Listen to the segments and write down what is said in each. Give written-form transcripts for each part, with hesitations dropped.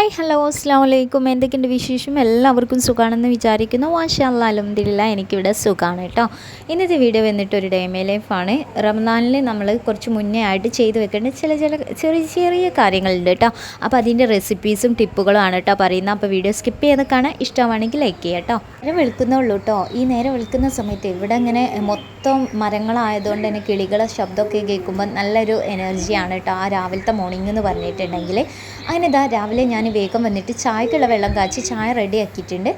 Hi hello അസ്സലാമു അലൈക്കും. എന്തൊക്കെയുണ്ട് വിശേഷം? എല്ലാവർക്കും സുഖമാണെന്ന് വിചാരിക്കുന്നു. മാഷാ അല്ലാ അൽഹംദുലില്ലാഹ് എനിക്കിവിടെ സുഖമാണ് കേട്ടോ. ഇന്നത്തെ വീഡിയോ വന്നിട്ട് ഒരു ഡേ മൈ ലൈഫാണ്. റമദാനിൽ നമ്മൾ കുറച്ച് മുന്നേ ആയിട്ട് ചെയ്ത് വെക്കേണ്ട ചില ചെറിയ ചെറിയ കാര്യങ്ങളുണ്ട് കേട്ടോ. അപ്പോൾ അതിൻ്റെ റെസിപ്പീസും ടിപ്പുകളുമാണ് കേട്ടോ പറയുന്നത്. അപ്പോൾ വീഡിയോ സ്കിപ്പ് ചെയ്ത് കാണാൻ ഇഷ്ടമാണെങ്കിൽ ലൈക്ക് ചെയ്യാം കേട്ടോ. നേരെ വെളുക്കുന്നേ ഉള്ളൂ കേട്ടോ. ഈ നേരെ വെളുക്കുന്ന സമയത്ത് ഇവിടെ ഇങ്ങനെ മൊത്തം മരങ്ങളായതുകൊണ്ട് തന്നെ കിളികളെ ശബ്ദമൊക്കെ കേൾക്കുമ്പോൾ നല്ലൊരു എനർജിയാണ് കേട്ടോ ആ രാവിലത്തെ മോർണിംഗ് എന്ന് പറഞ്ഞിട്ടുണ്ടെങ്കിൽ. അങ്ങനെ ഇതാ രാവിലെ ഞാൻ വേഗം വന്നിട്ട് ചായക്കുള്ള വെള്ളം കാച്ചി ചായ റെഡി ആക്കിയിട്ടുണ്ട്.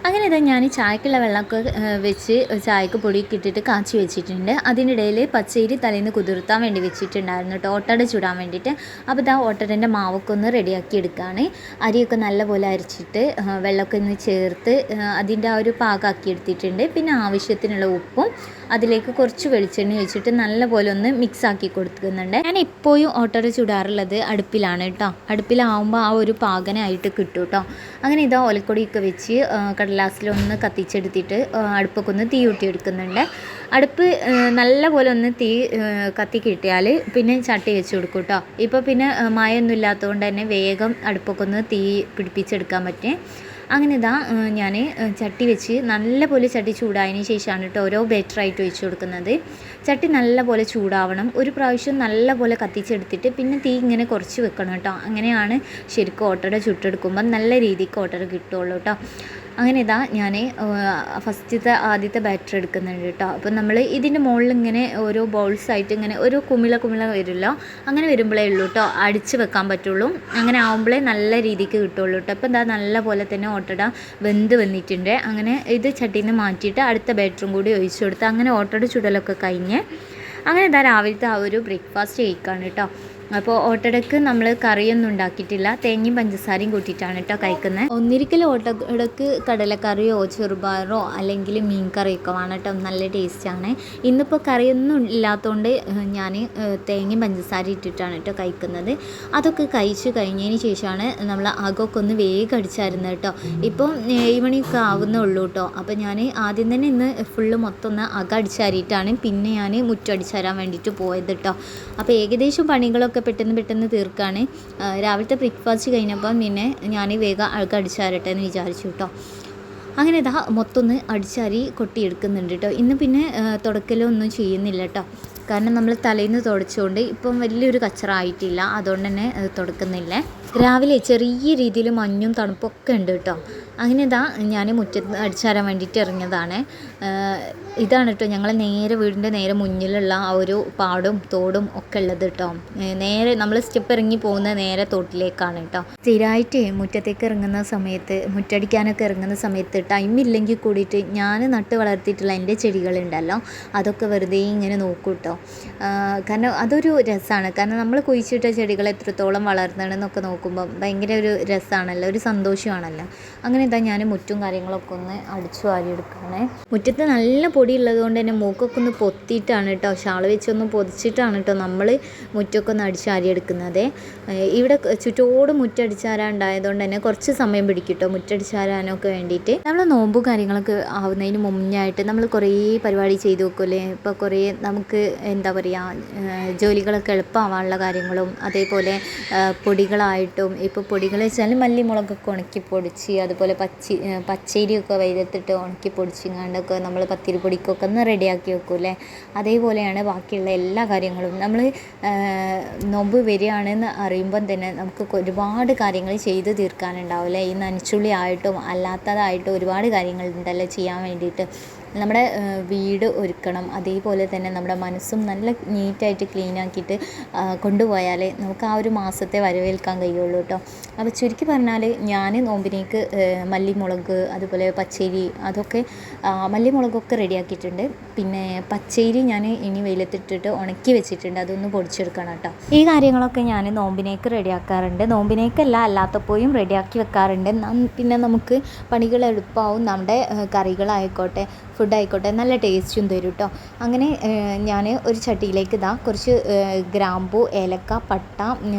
അങ്ങനെ ഇതാ ഞാൻ ചായക്കുള്ള വെള്ളമൊക്കെ വെച്ച് ചായക്ക് പൊടിയൊക്കെ ഇട്ടിട്ട് കാച്ചി വെച്ചിട്ടുണ്ട്. അതിനിടയിൽ പച്ചരി തലേന്ന് കുതിർത്താൻ വേണ്ടി വെച്ചിട്ടുണ്ടായിരുന്നു കേട്ടോ, ഓട്ടട ചുടാൻ വേണ്ടിയിട്ട്. അപ്പോൾ ഇതാ ഓട്ടടൻ്റെ മാവൊക്കെ ഒന്ന് റെഡിയാക്കി എടുക്കുകയാണ്. അരിയൊക്കെ നല്ലപോലെ അരച്ചിട്ട് വെള്ളമൊക്കെ ഒന്ന് ചേർത്ത് അതിൻ്റെ ആ ഒരു പാകമാക്കി എടുത്തിട്ടുണ്ട്. പിന്നെ ആവശ്യത്തിനുള്ള ഉപ്പും അതിലേക്ക് കുറച്ച് വെളിച്ചെണ്ണ ഒഴിച്ചിട്ട് നല്ലപോലെ ഒന്ന് മിക്സ് ആക്കി കൊടുക്കുന്നുണ്ട്. ഞാൻ എപ്പോഴും ഓട്ടട ചുടാറുള്ളത് അടുപ്പിലാണ് കേട്ടോ. അടുപ്പിലാവുമ്പോൾ ആ ഒരു പാകനായിട്ട് കിട്ടും കേട്ടോ. അങ്ങനെ ഇതാ ഒലക്കൊടിയൊക്കെ വെച്ച് കടലാസിലൊന്ന് കത്തിച്ചെടുത്തിട്ട് അടുപ്പൊക്കെ ഒന്ന് തീ ഊട്ടിയെടുക്കുന്നുണ്ട്. അടുപ്പ് നല്ലപോലെ ഒന്ന് തീ കത്തി കിട്ടിയാൽ പിന്നെ ചട്ടി വെച്ച് കൊടുക്കും കേട്ടോ. ഇപ്പോൾ പിന്നെ മഴയൊന്നും ഇല്ലാത്തതുകൊണ്ട് തന്നെ വേഗം അടുപ്പൊക്കെ ഒന്ന് തീ പിടിപ്പിച്ചെടുക്കാൻ പറ്റും. അങ്ങനെ ഇതാ ഞാൻ ചട്ടി വെച്ച് നല്ലപോലെ ചട്ടി ചൂടായതിന് ശേഷമാണ് കേട്ടോ ഓരോ ബെറ്ററായിട്ട് ഒഴിച്ച് കൊടുക്കുന്നത്. ചട്ടി നല്ലപോലെ ചൂടാവണം. ഒരു പ്രാവശ്യം നല്ലപോലെ കത്തിച്ചെടുത്തിട്ട് പിന്നെ തീ ഇങ്ങനെ കുറച്ച് വെക്കണം കേട്ടോ. അങ്ങനെയാണ് ശരിക്കും ഓട്ടട ചുട്ടെടുക്കുമ്പം നല്ല രീതിക്ക് ഓട്ടട കിട്ടുള്ളൂ കേട്ടോ. അങ്ങനെ ഇതാ ഞാൻ ആദ്യത്തെ ബാറ്റർ എടുക്കുന്നുണ്ട് കേട്ടോ. അപ്പോൾ നമ്മൾ ഇതിൻ്റെ മുകളിൽ ഇങ്ങനെ ഓരോ ബൗൾസായിട്ട് ഇങ്ങനെ ഒരു കുമിള വരുമല്ലോ, അങ്ങനെ വരുമ്പോഴേ ഉള്ളൂ കേട്ടോ അടിച്ച് വെക്കാൻ പറ്റുള്ളൂ. അങ്ങനെ ആകുമ്പോഴേ നല്ല രീതിക്ക് കിട്ടുള്ളൂ കേട്ടോ. അപ്പോൾ ഇതാ നല്ല പോലെ തന്നെ ഓട്ടട വെന്ത് വന്നിട്ടുണ്ട്. അങ്ങനെ ഇത് ചട്ടിയിൽ നിന്ന് മാറ്റിയിട്ട് അടുത്ത ബാറ്ററും കൂടി ഒഴിച്ചു കൊടുത്ത് അങ്ങനെ ഓട്ടട ചുടലൊക്കെ കഴിഞ്ഞ് അങ്ങനെ ഇതാ രാവിലത്തെ ആ ഒരു ബ്രേക്ക്ഫാസ്റ്റ് കഴിക്കാണ് കേട്ടോ. അപ്പോൾ ഓട്ടടക്ക് നമ്മൾ കറിയൊന്നും ഉണ്ടാക്കിയിട്ടില്ല, തേങ്ങയും പഞ്ചസാരയും കൂട്ടിയിട്ടാണ് കേട്ടോ കഴിക്കുന്നത്. ഒന്നിരിക്കലും ഓട്ടടക്ക് കടലക്കറിയോ ചെറുപയറോ അല്ലെങ്കിൽ മീൻ കറിയൊക്കെ വേണം കേട്ടോ, നല്ല ടേസ്റ്റാണ്. ഇന്നിപ്പോൾ കറിയൊന്നും ഇല്ലാത്തതുകൊണ്ട് ഞാൻ തേങ്ങയും പഞ്ചസാര ഇട്ടിട്ടാണ് കേട്ടോ കഴിക്കുന്നത്. അതൊക്കെ കഴിച്ച് കഴിഞ്ഞതിന് ശേഷമാണ് നമ്മൾ അകമൊക്കെ ഒന്ന് വേഗം അടിച്ചായിരുന്നത് കേട്ടോ. ഇപ്പം 7 മണിയൊക്കെ ആവുന്നേ ഉള്ളൂ കേട്ടോ. അപ്പോൾ ഞാൻ ആദ്യം തന്നെ ഇന്ന് ഫുള്ള് മൊത്തം ഒന്ന് അകം അടിച്ചാരിയിട്ടാണ് പിന്നെ ഞാൻ മുറ്റം അടിച്ചാരാൻ വേണ്ടിയിട്ട് പോയത് കേട്ടോ. അപ്പോൾ ഏകദേശം പണികളൊക്കെ പെട്ടെന്ന് തീർക്കാണ്. രാവിലത്തെ ബ്രേക്ക്ഫാസ്റ്റ് കഴിഞ്ഞപ്പം പിന്നെ ഞാൻ വേഗം അകം അടിച്ചാരട്ടെ എന്ന് വിചാരിച്ചു കേട്ടോ. അങ്ങനെ ഇതാ മൊത്തം ഒന്ന് അടിച്ചാരി കൊട്ടിയെടുക്കുന്നുണ്ട് കേട്ടോ. ഇന്ന് പിന്നെ തുടക്കലൊന്നും ചെയ്യുന്നില്ല കേട്ടോ, കാരണം നമ്മൾ തലേന്ന് തുടച്ചുകൊണ്ട് ഇപ്പം വലിയൊരു കച്ചറ ആയിട്ടില്ല, അതുകൊണ്ട് തന്നെ തുടക്കുന്നില്ല. രാവിലെ ചെറിയ രീതിയിൽ മഞ്ഞും തണുപ്പൊക്കെ ഉണ്ട് കേട്ടോ. അങ്ങനെ ഇതാ ഞാൻ മുറ്റത്ത് അടിച്ചാരാൻ വേണ്ടിയിട്ട് ഇറങ്ങിയതാണ്. ഇതാണ് കേട്ടോ ഞങ്ങൾ വീടിൻ്റെ നേരെ മുന്നിലുള്ള ആ ഒരു പാടും തോടും ഒക്കെ ഉള്ളത് കേട്ടോ. നേരെ നമ്മൾ സ്റ്റെപ്പ് ഇറങ്ങി പോകുന്ന നേരെ തോട്ടിലേക്കാണ് കേട്ടോ. സ്ഥിരമായിട്ട് മുറ്റത്തേക്ക് ഇറങ്ങുന്ന സമയത്ത് മുറ്റടിക്കാനൊക്കെ ഇറങ്ങുന്ന സമയത്ത് ടൈമില്ലെങ്കിൽ കൂടിയിട്ട് ഞാൻ നട്ട് വളർത്തിയിട്ടുള്ള എൻ്റെ ചെടികളുണ്ടല്ലോ അതൊക്കെ വെറുതെ ഇങ്ങനെ നോക്കൂ കേട്ടോ. കാരണം അതൊരു രസമാണ്. കാരണം നമ്മൾ കുഴിച്ചിട്ട ചെടികൾ എത്രത്തോളം വളർന്നതെന്നൊക്കെ നോക്കുമ്പോൾ ഭയങ്കര ഒരു രസമാണല്ലോ, ഒരു സന്തോഷമാണല്ലോ. അങ്ങനെ ഇതാ ഞാൻ മുറ്റും കാര്യങ്ങളൊക്കെ ഒന്ന് അടിച്ചു വാരിയെടുക്കുകയാണ്. മുറ്റത്ത് നല്ല പൊടി ഉള്ളതുകൊണ്ട് തന്നെ മൂക്കൊക്കെ ഒന്ന് പൊത്തിയിട്ടാണ് കേട്ടോ, ഷാൾ വെച്ചൊന്ന് പൊതിച്ചിട്ടാണ് കേട്ടോ നമ്മൾ മുറ്റൊക്കെ ഒന്ന് അടിച്ചു വാരിയെടുക്കുന്നത്. ഇവിടെ ചുറ്റോട് മുറ്റടിച്ചാരാണ്ടായതുകൊണ്ട് തന്നെ കുറച്ച് സമയം പിടിക്കും കേട്ടോ മുറ്റടിച്ചാരാനൊക്കെ വേണ്ടിയിട്ട്. നമ്മൾ നോമ്പും കാര്യങ്ങളൊക്കെ ആവുന്നതിന് മുന്നായിട്ട് നമ്മൾ കുറേ പരിപാടി ചെയ്ത് വെക്കുമല്ലേ. ഇപ്പോൾ കുറേ നമുക്ക് എന്താ പറയുക ജോലികളൊക്കെ എളുപ്പമാവാനുള്ള കാര്യങ്ങളും അതേപോലെ പൊടികളായിട്ടും ഇപ്പോൾ പൊടികൾ വെച്ചാൽ മല്ലിമുളകൊക്കെ ഉണക്കി പൊടിച്ച് അതുപോലെ പച്ചരിയൊക്കെ വെയിലത്തിട്ട് ഉണക്കി പൊടിച്ചിങ്ങാണ്ടൊക്കെ നമ്മൾ പത്തിരി പൊടിക്കൊക്കെ ഒന്ന് റെഡിയാക്കി വെക്കൂല്ലേ. അതേപോലെയാണ് ബാക്കിയുള്ള എല്ലാ കാര്യങ്ങളും. നമ്മൾ നോമ്പ് വരികയാണെന്ന് അറിയുമ്പം തന്നെ നമുക്ക് ഒരുപാട് കാര്യങ്ങൾ ചെയ്ത് തീർക്കാനുണ്ടാവില്ലേ. ഈ നനച്ചുള്ളി ആയിട്ടും അല്ലാത്തതായിട്ടും ഒരുപാട് കാര്യങ്ങളുണ്ടല്ലോ ചെയ്യാൻ വേണ്ടിയിട്ട്. നമ്മുടെ വീട് ഒരുക്കണം, അതേപോലെ തന്നെ നമ്മുടെ മനസ്സും നല്ല നീറ്റായിട്ട് ക്ലീനാക്കിയിട്ട് കൊണ്ടുപോയാൽ നമുക്ക് ആ ഒരു മാസത്തെ വരവേൽക്കാൻ കഴിയുള്ളൂ കേട്ടോ. അപ്പോൾ ചുരുക്കി പറഞ്ഞാൽ ഞാൻ നോമ്പിനേക്ക് മല്ലിമുളക് അതുപോലെ പച്ചരി അതൊക്കെ മല്ലിമുളകൊക്കെ റെഡിയാക്കിയിട്ടുണ്ട്. പിന്നെ പച്ചരി ഞാൻ ഇനി വെയിലത്തിട്ടിട്ട് ഉണക്കി വെച്ചിട്ടുണ്ട്, അതൊന്ന് പൊടിച്ചെടുക്കണം കേട്ടോ. ഈ കാര്യങ്ങളൊക്കെ ഞാൻ നോമ്പിനേക്ക് റെഡിയാക്കാറുണ്ട്. നോമ്പിനേക്കല്ല അല്ലാത്തപ്പോഴും റെഡിയാക്കി വെക്കാറുണ്ട്. പിന്നെ നമുക്ക് പണികൾ എളുപ്പമാവും. നമ്മുടെ കറികളായിക്കോട്ടെ ഫുഡ് ആയിക്കോട്ടെ നല്ല ടേസ്റ്റും തരും കേട്ടോ. അങ്ങനെ ഞാൻ ഒരു ചട്ടിയിലേക്ക് കുറച്ച് ഗ്രാമ്പു, ഏലക്ക, പട്ട,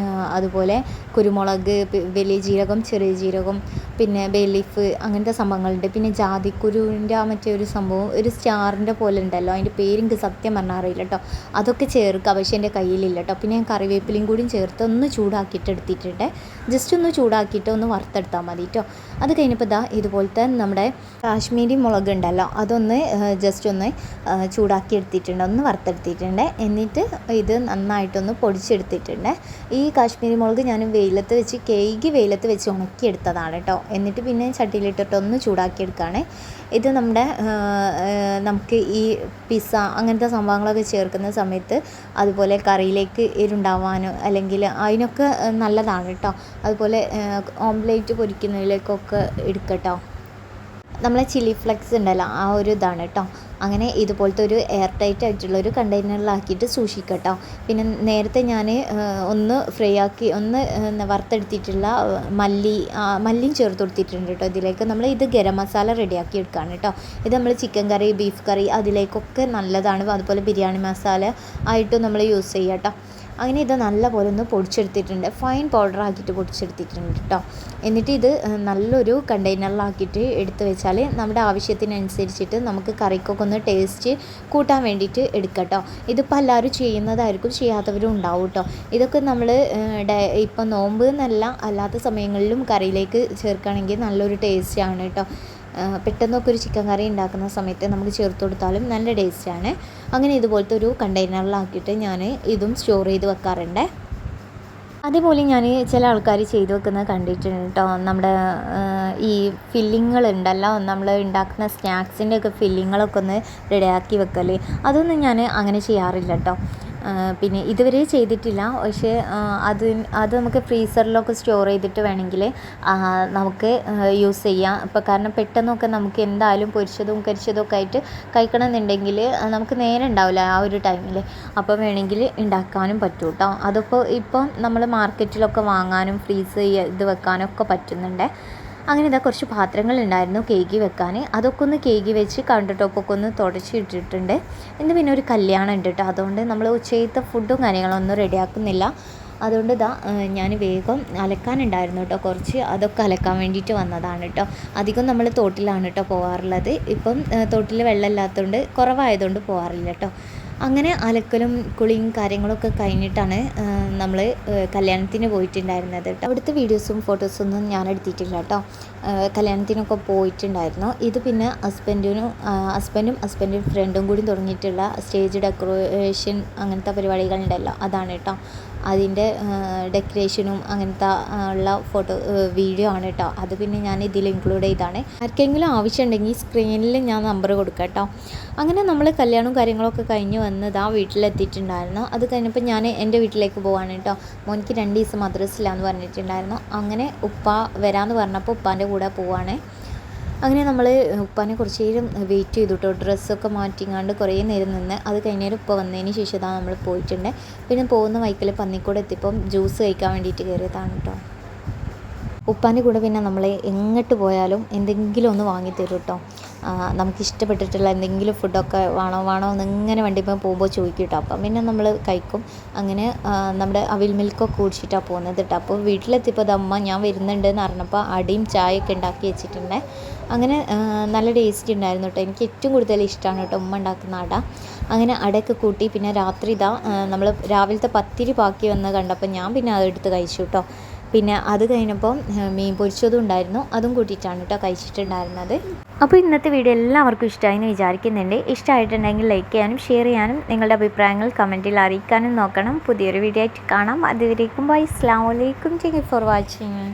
അതുപോലെ കുരുമുളക്, വലിയ ജീരകം, ചെറിയ ജീരകം, പിന്നെ ബേ ലീഫ്, അങ്ങനത്തെ സംഭവങ്ങളുണ്ട്. പിന്നെ ജാതിക്കുരുവിൻ്റെ മറ്റേ ഒരു സംഭവം, ഒരു സ്റ്റാറിൻ്റെ പോലെ ഉണ്ടല്ലോ, അതിൻ്റെ പേരെനിക്ക് സത്യം പറഞ്ഞാൽ അറിയില്ല കേട്ടോ. അതൊക്കെ ചേർക്കുക, പക്ഷേ എൻ്റെ കയ്യിലില്ല കേട്ടോ. പിന്നെ ഞാൻ കറിവേപ്പിലയും കൂടിയും ചേർത്ത് ഒന്ന് ചൂടാക്കിയിട്ട് എടുത്തിട്ടുണ്ട്. ജസ്റ്റ് ഒന്ന് ചൂടാക്കിയിട്ട് ഒന്ന് വറുത്തെടുത്താൽ മതി കേട്ടോ. അത് കഴിഞ്ഞപ്പോൾ ഇതുപോലത്തെ നമ്മുടെ കാശ്മീരി മുളക് ഉണ്ടല്ലോ, അതൊന്ന് ജസ്റ്റ് ഒന്ന് ചൂടാക്കി എടുത്തിട്ടുണ്ട്, ഒന്ന് വറുത്തെടുത്തിട്ടുണ്ട്. എന്നിട്ട് ഇത് നന്നായിട്ടൊന്ന് പൊടിച്ചെടുത്തിട്ടുണ്ട്. ഈ കാശ്മീരി മുളക് ഞാൻ വെയിലത്ത് വെച്ച് ഉണക്കിയെടുത്തതാണ് കേട്ടോ. എന്നിട്ട് പിന്നെ ചട്ടിയിലിട്ടിട്ട് ഒന്ന് ചൂടാക്കിയെടുക്കുകയാണ്. ഇത് നമുക്ക് ഈ പിസ്സ അങ്ങനത്തെ സംഭവങ്ങളൊക്കെ ചേർക്കുന്ന സമയത്ത് അതുപോലെ കറിയിലേക്ക് എരുണ്ടാവാനോ അല്ലെങ്കിൽ അതിനൊക്കെ നല്ലതാണ് കേട്ടോ. അതുപോലെ ഓംലേറ്റ് പൊരിക്കുന്നതിലേക്കൊക്കെ എടുക്കട്ടോ. നമ്മളെ ചില്ലി ഫ്ലെക്സ് ഉണ്ടല്ലോ, ആ ഒരു ഇതാണ് കേട്ടോ. അങ്ങനെ ഇതുപോലത്തെ ഒരു എയർ ടൈറ്റ് ആയിട്ടുള്ളൊരു കണ്ടെയ്നറിലാക്കിയിട്ട് സൂക്ഷിക്കട്ടോ. പിന്നെ ഞാൻ ഒന്ന് ഫ്രൈ ആക്കി വറുത്തെടുത്തിട്ടുള്ള മല്ലിയും ചേർത്ത് കൊടുത്തിട്ടുണ്ട് കേട്ടോ. ഇതിലേക്ക് നമ്മൾ ഇത് ഗരം മസാല റെഡിയാക്കി എടുക്കുകയാണ് കേട്ടോ. ഇത് നമ്മൾ ചിക്കൻ കറി, ബീഫ് കറി അതിലേക്കൊക്കെ നല്ലതാണ്. അതുപോലെ ബിരിയാണി മസാല ആയിട്ടും നമ്മൾ യൂസ് ചെയ്യാം കേട്ടോ. അങ്ങനെ ഇത് നല്ലപോലെ ഒന്ന് പൊടിച്ചെടുത്തിട്ടുണ്ട്, ഫൈൻ പൗഡർ ആക്കിയിട്ട് പൊടിച്ചെടുത്തിട്ടുണ്ട് കേട്ടോ. എന്നിട്ട് ഇത് നല്ലൊരു കണ്ടെയ്നറിലാക്കിയിട്ട് എടുത്ത് വെച്ചാൽ നമ്മുടെ ആവശ്യത്തിനനുസരിച്ചിട്ട് നമുക്ക് കറിക്കൊക്കെ ഒന്ന് ടേസ്റ്റ് കൂട്ടാൻ വേണ്ടിയിട്ട് എടുക്കാം കേട്ടോ. ഇതിപ്പോൾ എല്ലാവരും ചെയ്യുന്നതായിരിക്കും, ചെയ്യാത്തവരും ഉണ്ടാവും കേട്ടോ. ഇതൊക്കെ നമ്മൾ ഇപ്പം നോമ്പ് എന്നല്ല, അല്ലാത്ത സമയങ്ങളിലും കറിയിലേക്ക് ചേർക്കുകയാണെങ്കിൽ നല്ലൊരു ടേസ്റ്റാണ് കേട്ടോ. പെട്ടെന്നൊക്കെ ഒരു ചിക്കൻ കറി ഉണ്ടാക്കുന്ന സമയത്ത് നമുക്ക് ചേർത്ത് കൊടുത്താലും നല്ല ടേസ്റ്റാണ്. അങ്ങനെ ഇതുപോലത്തെ ഒരു കണ്ടെയ്നറിലാക്കിയിട്ട് ഞാൻ ഇതും സ്റ്റോർ ചെയ്ത് വെക്കാറുണ്ട്. അതേപോലെ ഞാൻ ചില ആൾക്കാർ ചെയ്ത് വെക്കുന്നത് കണ്ടിട്ടുണ്ട് കേട്ടോ. നമ്മുടെ ഈ ഫില്ലിങ്ങളുണ്ടല്ലോ, നമ്മൾ ഉണ്ടാക്കുന്ന സ്നാക്സിൻ്റെ ഒക്കെ ഫില്ലിങ്ങളൊക്കെ ഒന്ന് റെഡിയാക്കി വെക്കൽ, അതൊന്നും ഞാൻ അങ്ങനെ ചെയ്യാറില്ല കേട്ടോ. പിന്നെ ഇതുവരെ ചെയ്തിട്ടില്ല. പക്ഷേ അത് നമുക്ക് ഫ്രീസറിലൊക്കെ സ്റ്റോർ ചെയ്തിട്ട് വേണമെങ്കിൽ നമുക്ക് യൂസ് ചെയ്യാം. ഇപ്പോൾ കാരണം പെട്ടെന്നൊക്കെ നമുക്ക് എന്തായാലും പൊരിച്ചതും കരിച്ചതും ഒക്കെ ആയിട്ട് കഴിക്കണമെന്നുണ്ടെങ്കിൽ നമുക്ക് നേരം ഉണ്ടാവില്ല ആ ഒരു ടൈമിൽ. അപ്പോൾ വേണമെങ്കിൽ ഉണ്ടാക്കാനും പറ്റും കേട്ടോ. അതിപ്പോൾ ഇപ്പം നമ്മൾ മാർക്കറ്റിലൊക്കെ വാങ്ങാനും ഫ്രീസ് ചെയ്ത് വെക്കാനൊക്കെ പറ്റുന്നുണ്ട്. അങ്ങനെ കുറച്ച് പാത്രങ്ങളുണ്ടായിരുന്നു കേക്ക് വെക്കാൻ. അതൊക്കെ ഒന്ന് കേക്ക് വെച്ച് കൗണ്ടർ ടോപ്പൊക്കെ ഒന്ന് തുടച്ചിട്ടിട്ടുണ്ട്. ഇന്ന് പിന്നെ ഒരു കല്യാണം ഉണ്ട് കേട്ടോ. അതുകൊണ്ട് നമ്മൾ ഉച്ചയത്തെ ഫുഡും കാര്യങ്ങളൊന്നും റെഡിയാക്കുന്നില്ല. അതുകൊണ്ട് ഞാൻ വേഗം അലക്കാനുണ്ടായിരുന്നു കേട്ടോ കുറച്ച്, അതൊക്കെ അലക്കാൻ വേണ്ടിയിട്ട് വന്നതാണ് കേട്ടോ. അധികം നമ്മൾ തോട്ടിലാണ് കേട്ടോ പോകാറുള്ളത്. ഇപ്പം തോട്ടിൽ വെള്ളമില്ലാത്തതുകൊണ്ട് കുറവായതുകൊണ്ട് പോകാറില്ല കേട്ടോ. അങ്ങനെ അലക്കലും കുളിയും കാര്യങ്ങളൊക്കെ കഴിഞ്ഞിട്ടാണ് നമ്മൾ കല്യാണത്തിന് പോയിട്ടുണ്ടായിരുന്നത് കേട്ടോ. അവിടുത്തെ വീഡിയോസും ഫോട്ടോസൊന്നും ഞാൻ എടുത്തിട്ടില്ല കേട്ടോ. കല്യാണത്തിനൊക്കെ പോയിട്ടുണ്ടായിരുന്നു. ഇത് പിന്നെ ഹസ്ബൻഡും ഹസ്ബൻഡിൻ്റെ ഫ്രണ്ടും കൂടി തുടങ്ങിയിട്ടുള്ള സ്റ്റേജ് ഡെക്കറേഷൻ അങ്ങനത്തെ പരിപാടികളുണ്ടല്ലോ, അതാണ് കേട്ടോ. അതിൻ്റെ ഡെക്കറേഷനും അങ്ങനത്തെ ഉള്ള വീഡിയോ ആണ് കേട്ടോ. അത് പിന്നെ ഞാൻ ഇതിൽ ഇൻക്ലൂഡ് ചെയ്താണ്. ആർക്കെങ്കിലും ആവശ്യമുണ്ടെങ്കിൽ സ്ക്രീനിൽ ഞാൻ നമ്പർ കൊടുക്കാം കേട്ടോ. അങ്ങനെ നമ്മൾ കല്യാണവും കാര്യങ്ങളൊക്കെ കഴിഞ്ഞ് വന്ന് വീട്ടിലെത്തിയിട്ടുണ്ടായിരുന്നു. അത് കഴിഞ്ഞപ്പോൾ ഞാൻ എൻ്റെ വീട്ടിലേക്ക് പോവാണ് കേട്ടോ. മോനിക്ക് 2 ദിവസം മദ്രസിലാന്ന് പറഞ്ഞിട്ടുണ്ടായിരുന്നു. അങ്ങനെ ഉപ്പ വരാമെന്ന് പറഞ്ഞപ്പോൾ ഉപ്പാൻ്റെ കൂടെ പോവാണ്. അങ്ങനെ നമ്മൾ ഉപ്പാനെ കുറച്ച് നേരം വെയിറ്റ് ചെയ്തു കേട്ടോ. ഡ്രസ്സൊക്കെ മാറ്റിങ്ങാണ്ട് കുറേ നേരം നിന്ന് അത് കഴിഞ്ഞേരം ഉപ്പ വന്നതിന് ശേഷം നമ്മൾ പോയിട്ടുണ്ട്. പിന്നെ പോകുന്ന വൈക്കൽ പന്നിക്കൂടെ എത്തിയപ്പം ജ്യൂസ് കഴിക്കാൻ വേണ്ടിയിട്ട് കയറിയതാണ് കേട്ടോ. ഉപ്പാൻ്റെ കൂടെ പിന്നെ നമ്മൾ എങ്ങോട്ട് പോയാലും എന്തെങ്കിലും ഒന്ന് വാങ്ങിത്തരും കേട്ടോ. നമുക്കിഷ്ടപ്പെട്ടിട്ടുള്ള എന്തെങ്കിലും ഫുഡൊക്കെ വേണോ എന്നിങ്ങനെ വണ്ടിപ്പോൾ പോകുമ്പോൾ ചോദിക്കും കേട്ടോ. അപ്പം പിന്നെ നമ്മൾ കഴിക്കും. അങ്ങനെ നമ്മുടെ അവിൽ മിൽക്കൊക്കെ കുടിച്ചിട്ടാണ് പോകുന്നത് കേട്ടോ. അപ്പോൾ വീട്ടിലെത്തിയപ്പോൾ അമ്മ ഞാൻ വരുന്നുണ്ടെന്ന് പറഞ്ഞപ്പോൾ അടിയും ചായയൊക്കെ ഉണ്ടാക്കി വെച്ചിട്ടുണ്ട്. അങ്ങനെ നല്ല ടേസ്റ്റ് ഉണ്ടായിരുന്നു കേട്ടോ. എനിക്ക് ഏറ്റവും കൂടുതൽ ഇഷ്ടമാണ് കേട്ടോ ഉമ്മ ഉണ്ടാക്കുന്ന അട. അങ്ങനെ അടയൊക്കെ കൂട്ടി പിന്നെ രാത്രി നമ്മൾ രാവിലത്തെ പത്തിരി ബാക്കി വന്ന് കണ്ടപ്പോൾ ഞാൻ പിന്നെ അതെടുത്ത് കഴിച്ചു കേട്ടോ. പിന്നെ അത് കഴിഞ്ഞപ്പോൾ മീൻ പൊരിച്ചതും ഉണ്ടായിരുന്നു, അതും കൂട്ടിയിട്ടാണ് കേട്ടോ കഴിച്ചിട്ടുണ്ടായിരുന്നത്. അപ്പോൾ ഇന്നത്തെ വീഡിയോ എല്ലാവർക്കും ഇഷ്ടമായി എന്ന് വിചാരിക്കുന്നുണ്ട്. ഇഷ്ടമായിട്ടുണ്ടെങ്കിൽ ലൈക്ക് ചെയ്യാനും ഷെയർ ചെയ്യാനും നിങ്ങളുടെ അഭിപ്രായങ്ങൾ കമൻറ്റിൽ അറിയിക്കാനും നോക്കണം. പുതിയൊരു വീഡിയോ ആയിട്ട് കാണാം. അതുവരേക്കും ബൈ. അസ്സലാമു അലൈക്കും. Thank you for watching.